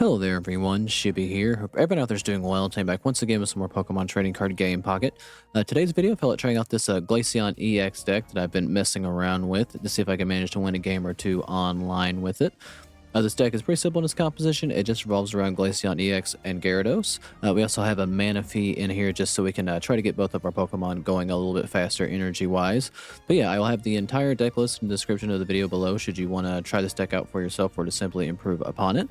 Hello there everyone, Shibby here. Hope everyone out there's doing well. Today back once again with some more Pokemon trading card game pocket. Today's video I felt like trying out this Glaceon EX deck that I've been messing around with to see if I can manage to win a game or two online with it. This deck is pretty simple in its composition. It just revolves around Glaceon EX and Gyarados. We also have a Manaphy in here just so we can try to get both of our Pokemon going a little bit faster energy-wise. But yeah, I will have the entire deck list in the description of the video below should you want to try this deck out for yourself or to simply improve upon it.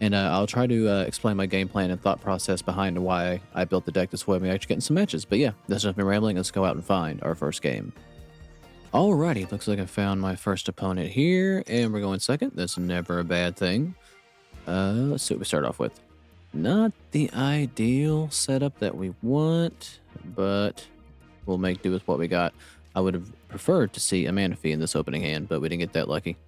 And I'll try to explain my game plan and thought process behind why I built the deck this way. We actually get in some matches. But yeah, that's just been rambling. Let's go out and find our first game. Alrighty, looks like I found my first opponent here, and we're going second. That's never a bad thing. Let's see what we start off with. Not the ideal setup that we want, but we'll make do with what we got. I would have preferred to see a Manaphy in this opening hand, but we didn't get that lucky.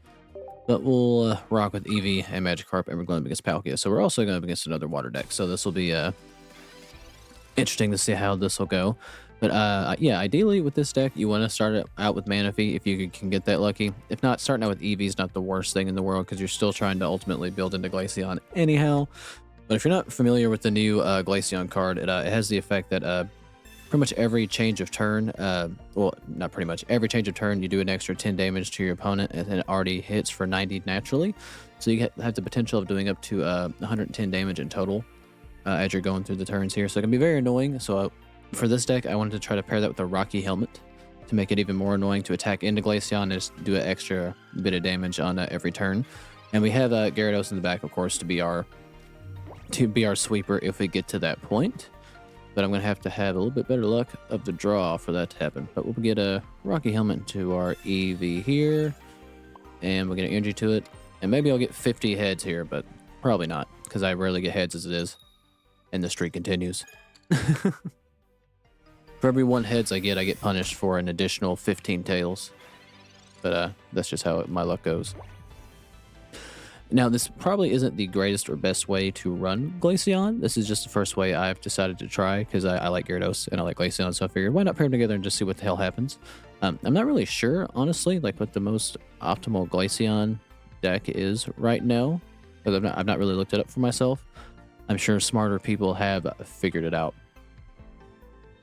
But we'll rock with Eevee and Magikarp, and we're going up against Palkia. So we're also going up against another water deck, so this will be interesting to see how this will go. But yeah, ideally with this deck, you want to start it out with Manaphy if you can get that lucky. If not, starting out with Eevee is not the worst thing in the world because you're still trying to ultimately build into Glaceon anyhow. But if you're not familiar with the new Glaceon card, it has the effect that pretty much every change of turn, well, not pretty much, every change of turn, you do an extra 10 damage to your opponent, and it already hits for 90 naturally. So you have the potential of doing up to 110 damage in total as you're going through the turns here. So it can be very annoying. So for this deck, I wanted to try to pair that with a Rocky Helmet to make it even more annoying to attack into Glaceon and just do an extra bit of damage on every turn. And we have Gyarados in the back, of course, to be our sweeper if we get to that point. But I'm going to have a little bit better luck of the draw for that to happen. But we'll get a Rocky Helmet into our Eevee here, and we'll get an energy to it. And maybe I'll get 50 heads here, but probably not, because I rarely get heads as it is. And the streak continues. For every 1 heads I get punished for an additional 15 tails. But that's just how my luck goes. Now, this probably isn't the greatest or best way to run Glaceon. This is just the first way I've decided to try because I like Gyarados and I like Glaceon, so I figured why not pair them together and just see what the hell happens. I'm not really sure, honestly, like what the most optimal Glaceon deck is right now, because I've not really looked it up for myself. I'm sure smarter people have figured it out.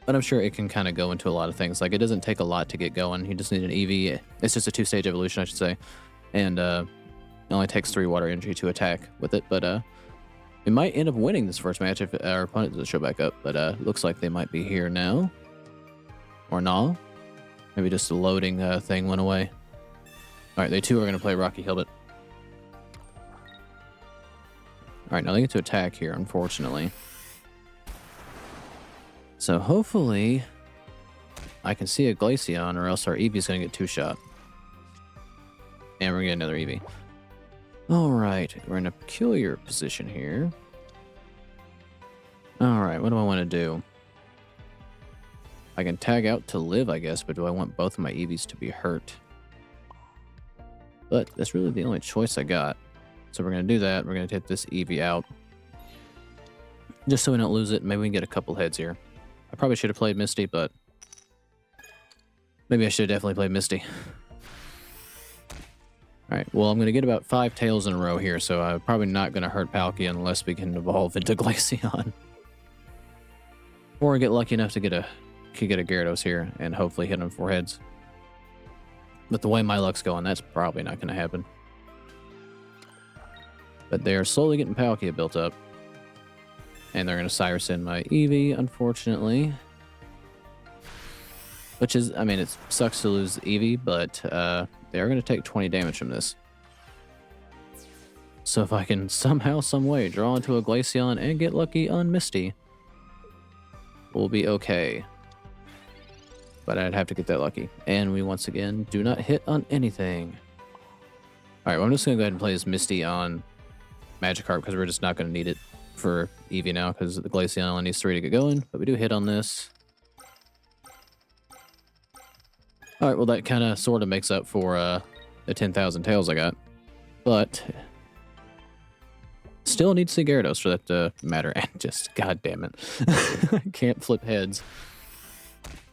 But I'm sure it can kind of go into a lot of things. Like, it doesn't take a lot to get going. You just need an Eevee. It's just a 2-stage evolution, I should say. And it only takes 3 water energy to attack with it. But we might end up winning this first match if our opponent doesn't show back up. But looks like they might be here now. Or nah. Maybe just the loading thing went away. Alright, they too are going to play Rocky Helmet. Alright, now they get to attack here, unfortunately. So hopefully I can see a Glaceon, or else our Eevee's going to get 2-shot. And we're going to get another Eevee. Alright, we're in a peculiar position here. Alright, what do I want to do? I can tag out to live, I guess, but do I want both of my Eevees to be hurt? But that's really the only choice I got. So we're going to do that. We're going to take this Eevee out. Just so we don't lose it. Maybe we can get a couple heads here. I probably should have played Misty, but maybe I should have definitely played Misty. Alright, well, I'm going to get about 5 tails in a row here, so I'm probably not going to hurt Palkia unless we can evolve into Glaceon. Or get lucky enough to get a Gyarados here and hopefully hit on 4 heads. But the way my luck's going, that's probably not going to happen. But they are slowly getting Palkia built up. And they're going to Cyrus in my Eevee, unfortunately. Which is, I mean, it sucks to lose Eevee, but they are going to take 20 damage from this. So if I can somehow, some way, draw into a Glaceon and get lucky on Misty, we'll be okay. But I'd have to get that lucky. And we, once again, do not hit on anything. Alright, well, I'm just going to go ahead and play this Misty on Magikarp, because we're just not going to need it for Eevee now, because the Glaceon only needs 3 to get going, but we do hit on this. Alright, well that kind of sort of makes up for the 10,000 tails I got. But still need to see Gyarados for that to matter. And just, god damn it. I can't flip heads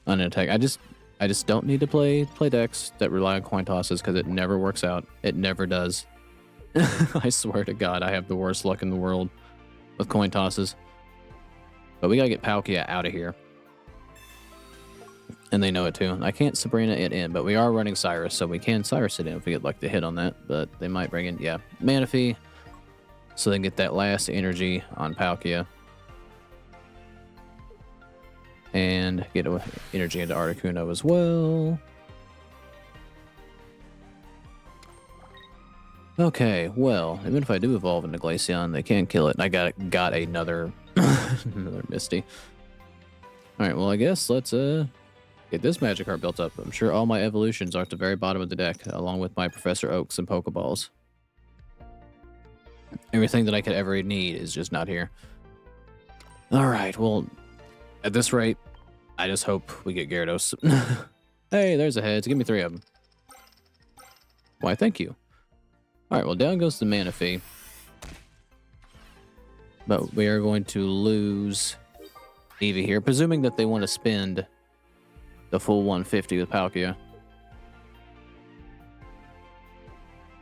on an attack. I just don't need to play decks that rely on coin tosses, because it never works out. It never does. I swear to God, I have the worst luck in the world with coin tosses. But we gotta get Palkia out of here. And they know it too. I can't Sabrina it in, but we are running Cyrus, so we can Cyrus it in if we get like the hit on that. But they might bring in, yeah, Manaphy, so they can get that last energy on Palkia. And get energy into Articuno as well. Okay, well, even if I do evolve into Glaceon, they can't kill it. And I got another another Misty. All right, well, I guess let's get this Magikarp built up. I'm sure all my evolutions are at the very bottom of the deck, along with my Professor Oaks and Pokeballs. Everything that I could ever need is just not here. All right, well, at this rate, I just hope we get Gyarados. Hey, there's a heads. Give me 3 of them. Why, thank you. All right, well, down goes the Manaphy. But we are going to lose Eevee here, presuming that they want to spend the full 150 with Palkia.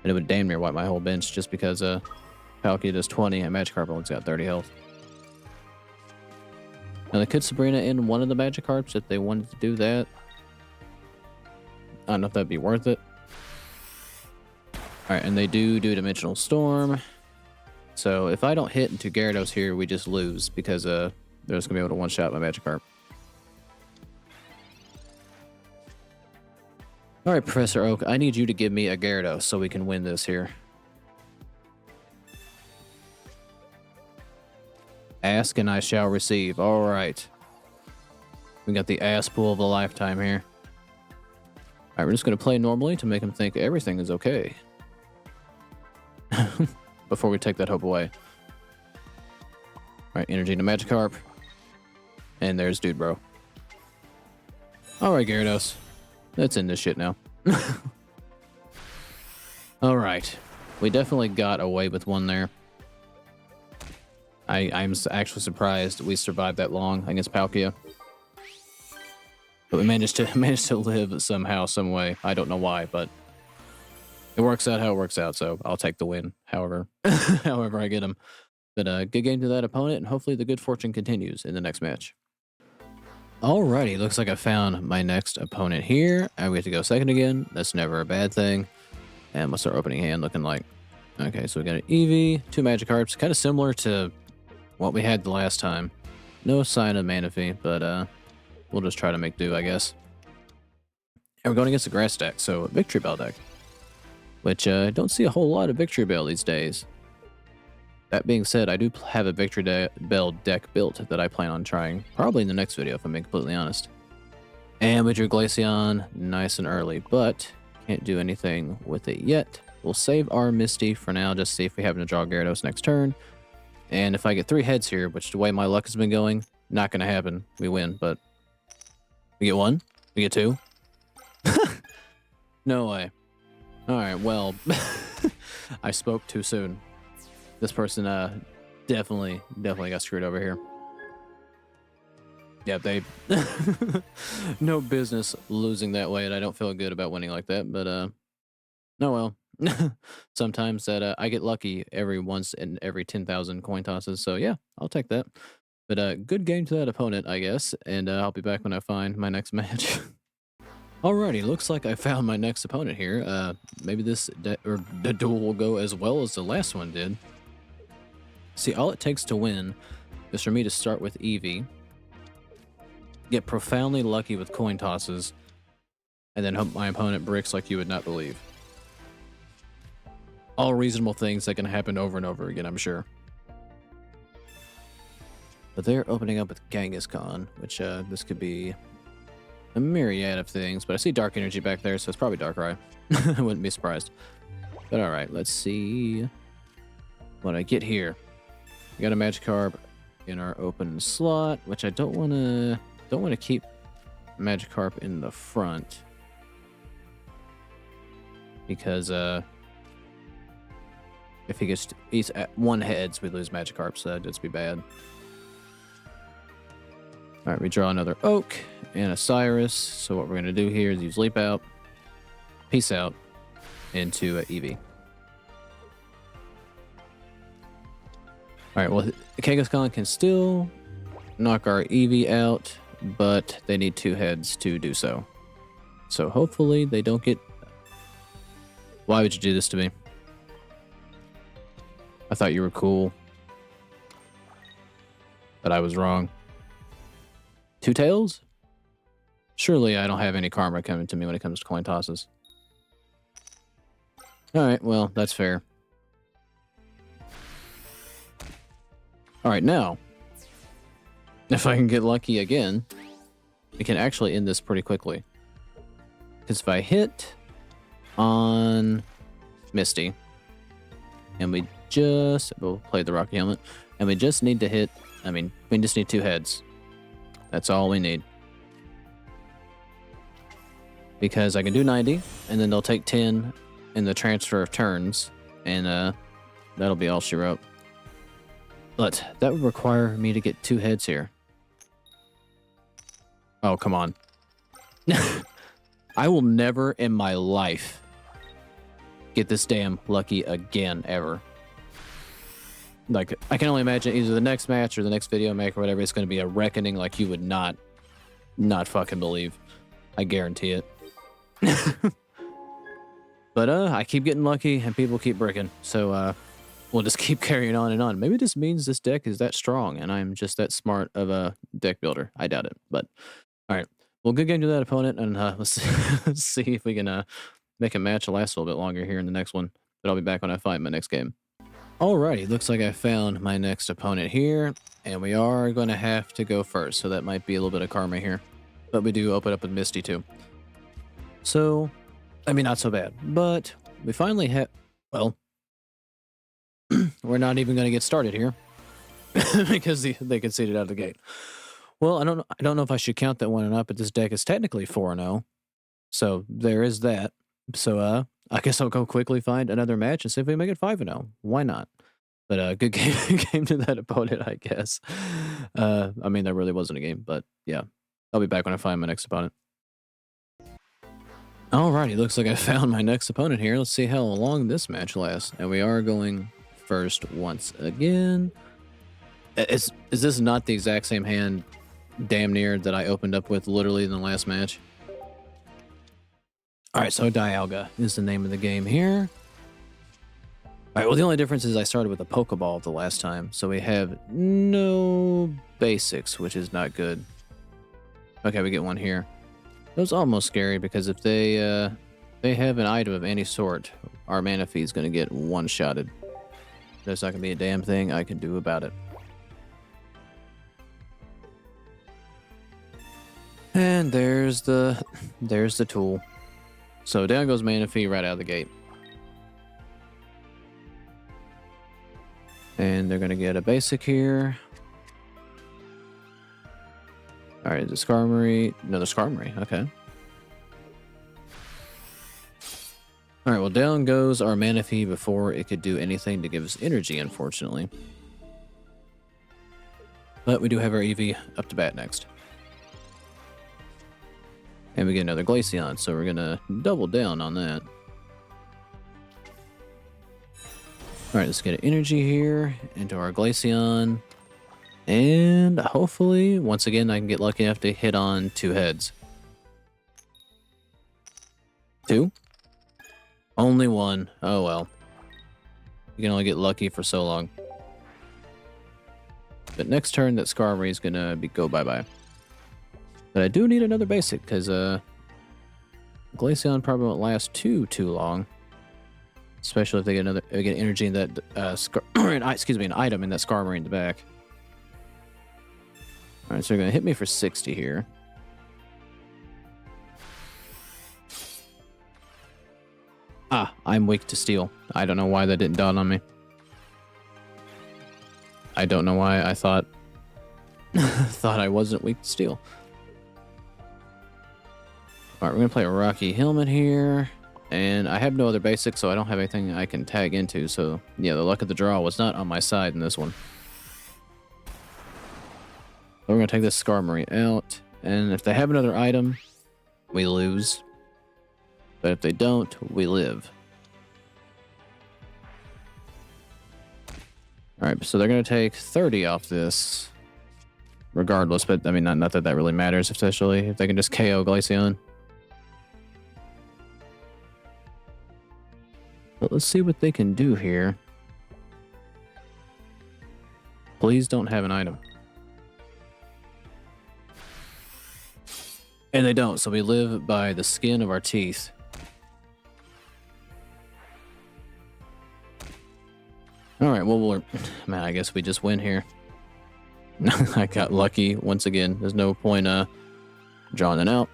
And it would damn near wipe my whole bench just because Palkia does 20 and Magikarp only's got 30 health. Now they could Sabrina in one of the Magikarps if they wanted to do that. I don't know if that'd be worth it. Alright, and they do Dimensional Storm. So if I don't hit into Gyarados here, we just lose because they're just going to be able to one-shot my Magikarp. Alright, Professor Oak, I need you to give me a Gyarados so we can win this here. Ask and I shall receive. Alright. We got the ass pull of a lifetime here. Alright, we're just going to play normally to make him think everything is okay. Before we take that hope away. Alright, energy to Magikarp. And there's Dude Bro. Alright, Gyarados. Let's end this shit now. Alright. We definitely got away with one there. I'm actually surprised we survived that long against Palkia. But we managed to live somehow, some way. I don't know why, but it works out how it works out, so I'll take the win, however I get him. But good game to that opponent, and hopefully the good fortune continues in the next match. Alrighty, looks like I found my next opponent here. I get to go second again. That's never a bad thing. And what's our opening hand looking like? Okay, so we got an Eevee, 2 Magikarps, kind of similar to what we had the last time. No sign of Manaphy, but we'll just try to make do, I guess. And we're going against the grass deck, so Victory Bell deck. Which I don't see a whole lot of Victory Bell these days. That being said, I do have a Victory Bell deck built that I plan on trying, probably in the next video if I'm being completely honest. And we drew Glaceon nice and early, but can't do anything with it yet. We'll save our Misty for now, just see if we happen to draw Gyarados next turn. And if I get 3 heads here, which the way my luck has been going, not going to happen. We win, but we get 1? We get 2? No way. Alright, well, I spoke too soon. This person definitely got screwed over here. Yeah, they no business losing that way, and I don't feel good about winning like that, but oh well. Sometimes that I get lucky every once in every 10,000 coin tosses, so yeah, I'll take that. But good game to that opponent, I guess, and I'll be back when I find my next match. Alrighty, looks like I found my next opponent here. Maybe the duel will go as well as the last one did. See, all it takes to win is for me to start with Eevee, get profoundly lucky with coin tosses, and then hope my opponent bricks like you would not believe. All reasonable things that can happen over and over again, I'm sure. But they're opening up with Kangaskhan, which this could be a myriad of things, but I see Dark Energy back there, so it's probably Darkrai. I wouldn't be surprised. But alright, let's see what I get here. We got a Magikarp in our open slot, which I don't want to keep Magikarp in the front because if he's at 1 heads, we lose Magikarp, so that'd just be bad. Alright, we draw another Oak and a Cyrus. So what we're going to do here is use Leap Out, Peace Out, into Eevee. Alright, well, Kangaskhan can still knock our Eevee out, but they need 2 heads to do so. So hopefully they don't get... Why would you do this to me? I thought you were cool. But I was wrong. 2 tails? Surely I don't have any karma coming to me when it comes to coin tosses. Alright, well, that's fair. Alright, now, if I can get lucky again, we can actually end this pretty quickly. Because if I hit on Misty, and we'll play the Rocky Helmet, and we just need to hit, we just need 2 heads. That's all we need. Because I can do 90, and then they'll take 10 in the transfer of turns, and that'll be all she wrote. But that would require me to get 2 heads here. Oh, come on. I will never in my life get this damn lucky again, ever. Like, I can only imagine either the next match or the next video make or whatever, it's going to be a reckoning like you would not fucking believe. I guarantee it. But I keep getting lucky and people keep bricking, so we'll just keep carrying on and on. Maybe this means this deck is that strong and I'm just that smart of a deck builder. I doubt it, but all right. Well, good game to that opponent, and let's see if we can make a match last a little bit longer here in the next one. But I'll be back when I find my next game. Alrighty, looks like I found my next opponent here, and we are going to have to go first, so that might be a little bit of karma here. But we do open up with Misty too. So, not so bad. But we finally have... Well, we're not even going to get started here because they conceded out of the gate. Well, I don't know if I should count that one or not, but this deck is technically 4-0. So there is that. So I guess I'll go quickly find another match and see if we can make it 5-0. Why not? But good game to that opponent, I guess. That really wasn't a game, but yeah. I'll be back when I find my next opponent. Alrighty, looks like I found my next opponent here. Let's see how long this match lasts. And we are going first once again. Is this not the exact same hand, damn near, that I opened up with literally in the last match? Alright, so Dialga is the name of the game here. Alright, well, the only difference is I started with a Pokeball the last time, so we have no basics, which is not good. Okay, we get one here. That was almost scary, because if they have an item of any sort, our Manaphy is going to get one-shotted. There's not going to be a damn thing I can do about it. And there's the tool. So down goes Manaphy right out of the gate. And they're going to get a basic here. Alright, the Skarmory. No, the Skarmory. Okay. Alright, well, down goes our Manaphy before it could do anything to give us energy, unfortunately. But we do have our Eevee up to bat next. And we get another Glaceon, so we're going to double down on that. Alright, let's get an energy here into our Glaceon. And hopefully, once again, I can get lucky enough to hit on 2 heads. 2? Only 1. Oh well. You can only get lucky for so long. But next turn, that Skarmory is going to go bye-bye. But I do need another basic, because Glaceon probably won't last too long. Especially if they get energy in that an item in that Skarmory in the back. Alright, so they're going to hit me for 60 here. Ah, I'm weak to steel. I don't know why that didn't dawn on me. I don't know why I thought I wasn't weak to steel. Alright, we're going to play a Rocky Helmet here. And I have no other basics, so I don't have anything I can tag into. So, yeah, the luck of the draw was not on my side in this one. So we're going to take this Skarmory out. And if they have another item, we lose. But if they don't, we live. All right, so they're going to take 30 off this regardless, but I mean, not that that really matters, especially if they can just KO Glaceon. But let's see what they can do here. Please don't have an item. And they don't, so we live by the skin of our teeth. Alright, well, man, I guess we just win here. I got lucky once again. There's no point drawing it out.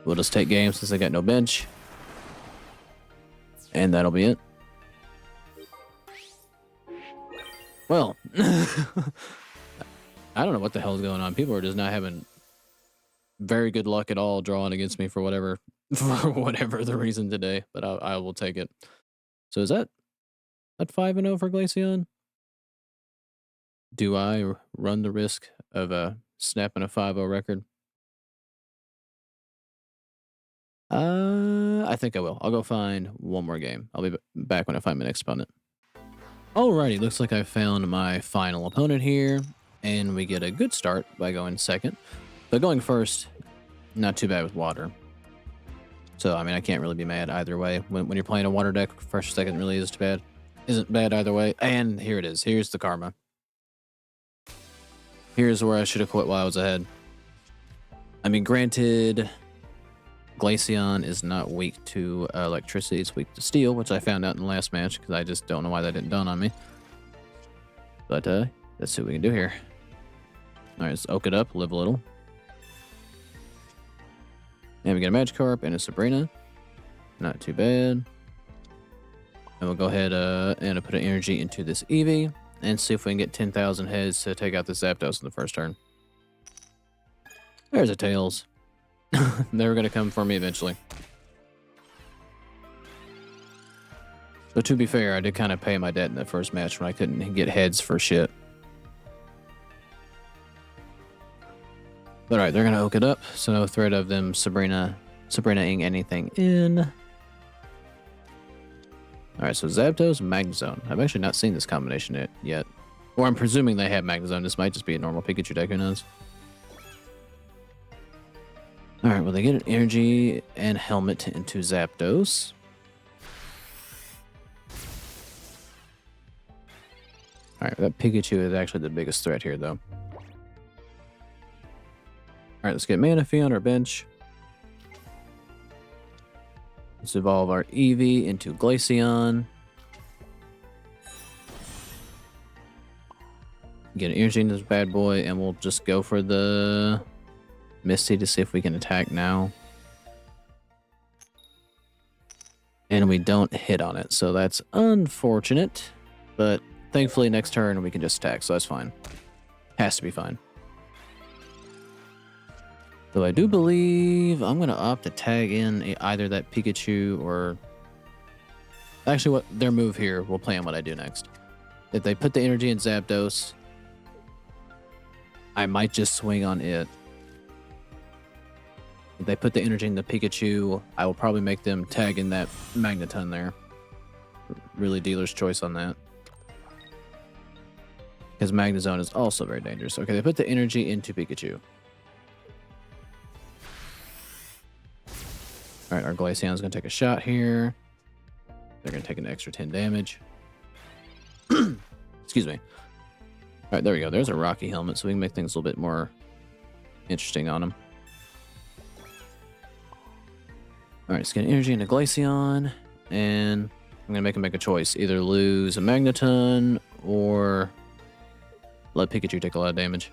We'll just take games since I got no bench. And that'll be it. Well, I don't know what the hell is going on. People are just not having very good luck at all drawing against me for whatever the reason today, but I will take it. So is that 5-0 for Glaceon? Do I run the risk of snapping a 5-0 record? I think I will. I'll go find one more game. I'll be back when I find my next opponent. Alrighty, looks like I found my final opponent here, and we get a good start by going second. But going first, not too bad with water. So, I mean, I can't really be mad either way. When you're playing a water deck, first or second really isn't bad either way. And here it is. Here's the karma. Here's where I should have quit while I was ahead. I mean, granted, Glaceon is not weak to electricity. It's weak to steel, which I found out in the last match because I just don't know why that didn't dawn on me. But let's see what we can do here. All right, let's oak it up, live a little. And we get a Magikarp and a Sabrina. Not too bad. And we'll go ahead and put an energy into this Eevee and see if we can get 10,000 heads to take out this Zapdos in the first turn. There's a Tails. They were going to come for me eventually. But to be fair, I did kind of pay my debt in that first match when I couldn't get heads for shit. But alright, they're going to oak it up, so no threat of them Sabrina-ing anything in. Alright, so Zapdos, Magnezone. I've actually not seen this combination yet. Or I'm presuming they have Magnezone. This might just be a normal Pikachu deck, who knows? Alright, well, they get an energy and helmet into Zapdos. Alright, that Pikachu is actually the biggest threat here, though. Alright, let's get Manaphy on our bench. Let's evolve our Eevee into Glaceon. Get an energy into this bad boy, and we'll just go for the Misty to see if we can attack now. And we don't hit on it, so that's unfortunate. But thankfully next turn we can just attack, so that's fine. Has to be fine. So I do believe I'm going to opt to tag in either that Pikachu or... Actually, what their move here will plan what I do next. If they put the energy in Zapdos, I might just swing on it. If they put the energy in the Pikachu, I will probably make them tag in that Magneton there. Really dealer's choice on that. Because Magnezone is also very dangerous. Okay, they put the energy into Pikachu. Alright, our Glaceon's going to take a shot here. They're going to take an extra 10 damage. Excuse me. Alright, there we go. There's a Rocky helmet, so we can make things a little bit more interesting on them. Alright, let's get energy into Glaceon. And I'm going to make him make a choice. Either lose a Magneton or let Pikachu take a lot of damage.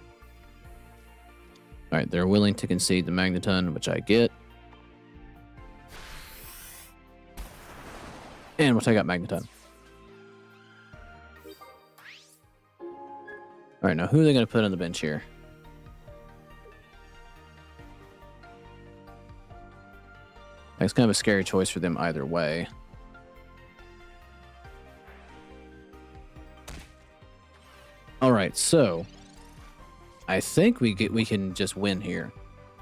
Alright, they're willing to concede the Magneton, which I get. And we'll take out Magneton. Alright, now who are they going to put on the bench here? It's kind of a scary choice for them either way. Alright, so I think we can just win here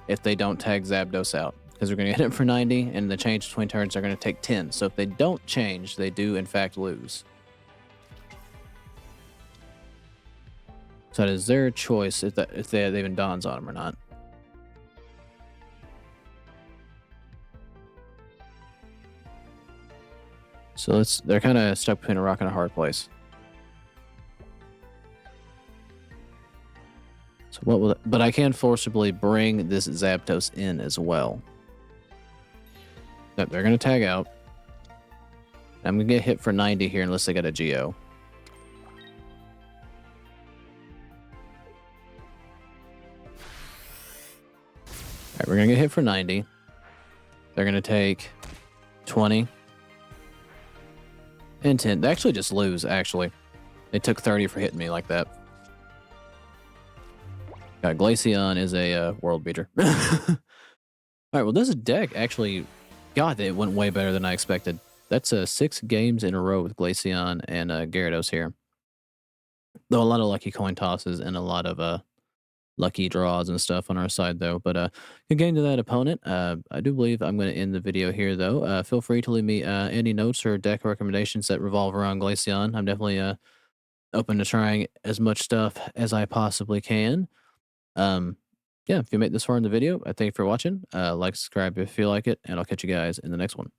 if they don't tag Zapdos out. Because we're going to hit it for 90, and the change between turns are going to take 10. So if they don't change, they do in fact lose. So it is their choice if they even dawns on them or not. So they're kind of stuck between a rock and a hard place. So what will? But I can forcibly bring this Zapdos in as well. Yep, they're gonna tag out. I'm gonna get hit for 90 here unless they got a Geo. Alright, we're gonna get hit for 90. They're gonna take 20 and 10. They actually just lose, actually. They took 30 for hitting me like that. Glaceon is a world beater. Alright, well, this deck actually, God, it went way better than I expected. That's 6 games in a row with Glaceon and Gyarados here. Though a lot of lucky coin tosses and a lot of lucky draws and stuff on our side, though. But good game to that opponent. I do believe I'm going to end the video here, though. Feel free to leave me any notes or deck recommendations that revolve around Glaceon. I'm definitely open to trying as much stuff as I possibly can. Yeah, if you made this far in the video, I thank you for watching. Like, subscribe if you like it, and I'll catch you guys in the next one.